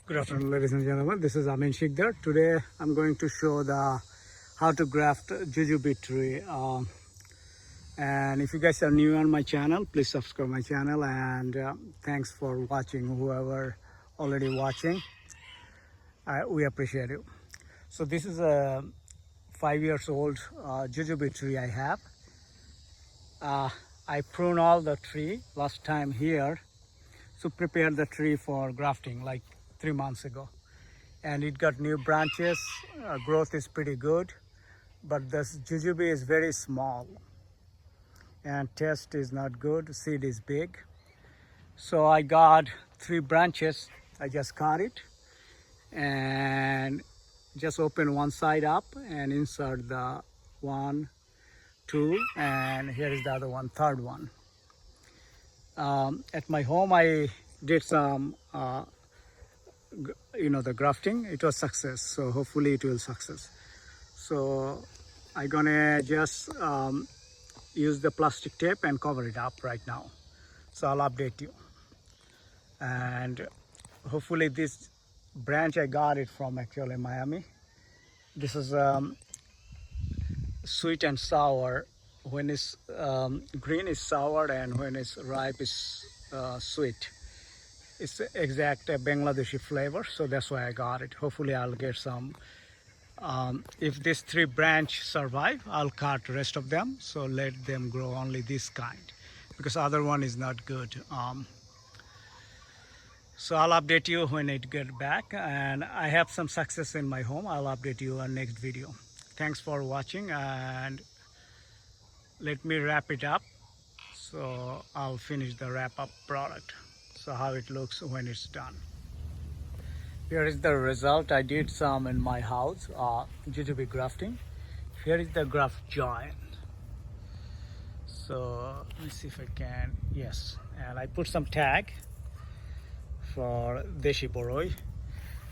Good afternoon, ladies and gentlemen. This is Amin there. Today, I'm going to show the how to graft jujube tree. And if you guys are new on my channel, please subscribe my channel. And thanks for watching. Whoever already watching, we appreciate you. So this is a 5 years old jujube tree I have. I pruned all the tree last time here to prepare the tree for grafting like 3 months ago, and it got new branches. Growth is pretty good, but this jujube is very small and taste is not good. Seed is big, so I got 3 branches. I just cut it and just open one side up and insert the 1, 2, and here is the other one, third one. At my home I did some the grafting. It was success, so hopefully it will success. So I'm gonna just use the plastic tape and cover it up right now, so I'll update you. And hopefully this branch, I got it from actually Miami. This is sweet and sour. When it's green is sour, and when it's ripe is sweet. It's exact Bangladeshi flavor, so that's why I got it. Hopefully I'll get some. If these 3 branch survive, I'll cut the rest of them, so let them grow only this kind, because other one is not good. So I'll update you when it get back, and I have some success in my home. I'll update you on next video. Thanks for watching, and let me wrap it up. So I'll finish the wrap up product, so how it looks when it's done. Here is the result. I did some in my house, jujube grafting. Here is the graft giant. So let me see if I can. Yes, and I put some tag for Deshi Boroi,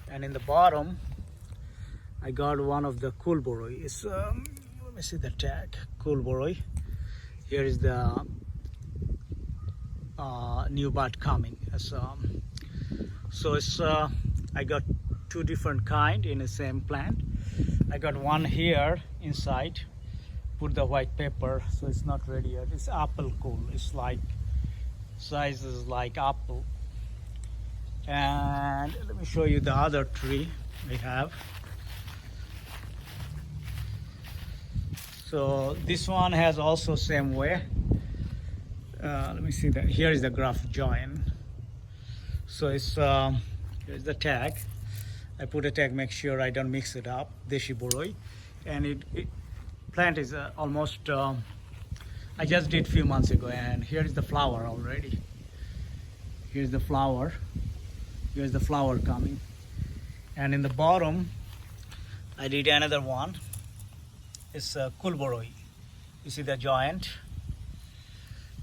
and in the bottom I got one of the cool Boroi. It's let me see the tag, cool Boroi. Here is the new bud coming. So it's I got 2 different kind in the same plant. I got one here inside, put the white pepper, so it's not ready yet. It's apple cool. It's like sizes like apple. And let me show you the other tree we have. So this one has also same way. Let me see that. Here is the graft giant. So it's here's the tag. I put a tag, make sure I don't mix it up. Deshi Boroi, and it plant is almost. I just did few months ago, and here is the flower already. Here's the flower. Here's the flower coming, and in the bottom, I did another one. It's a cool Boroi. You see the giant.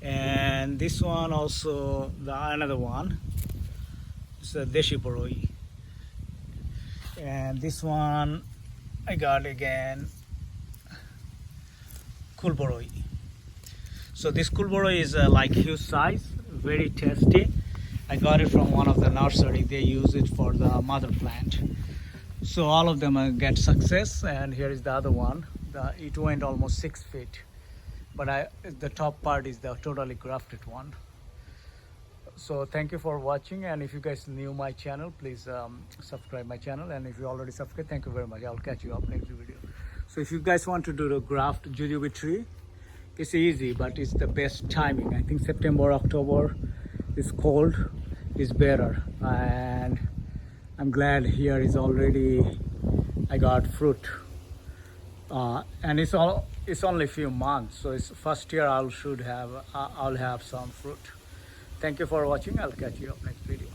And this one also, another one, it's a Deshi Boroi. And this one I got again, cool Boroi. So this cool Boroi is like huge size, very tasty. I got it from one of the nursery. They use it for the mother plant. So all of them get success. And here is the other one. It went almost 6 feet. But the top part is the totally grafted one. So thank you for watching, and if you guys new my channel, please subscribe my channel, and if you already subscribed, thank you very much. I'll catch you up next video. So if you guys want to do the graft jujube tree, it's easy, but it's the best timing. I think September, October is cold, is better, and I'm glad here is already I got fruit. And it's only a few months, so it's first year I'll have some fruit. Thank you for watching. I'll catch you up next video.